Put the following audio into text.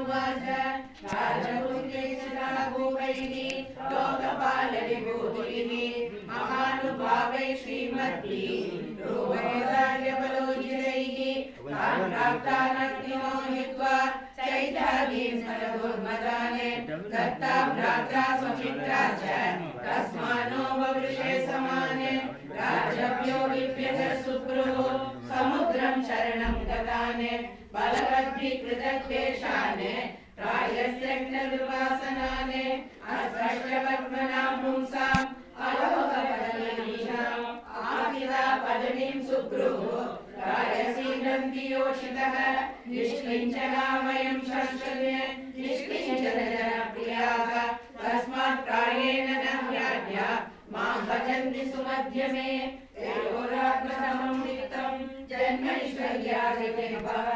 उवाच राजपुत्रैः लोकपालविभूतिः महानुभावैः श्रीमद्भिः रोमराज्यबलोजितैः तान् प्राप्तानग्निनो हित्वा चैतालीं सरदुर्मदाने दत्ता भ्रात्रा स्वचित्रा च तस्मानो ववृषे समाने राजव्यो विप्यज सुप्रुः समुद्रं शरणं गताने बलवद्भिकृतद्वेषाने प्रायस्त्यग्नदुर्वासनाने अस्पष्टपद्मनां पुंसाम् अलोकपदमीशाम् आस्थिता पदवीं सुप्रुः राजसीदन्ति योषितः निष्किञ्चनामयं शंसने निष्किञ्चनजनप्रियाः तस्मात् प्रायेण न ह्याद्या मां भजन्ति सुमध्यमे तयोरात्मसमं वित्तं जन्मैश्वर्यादिके भव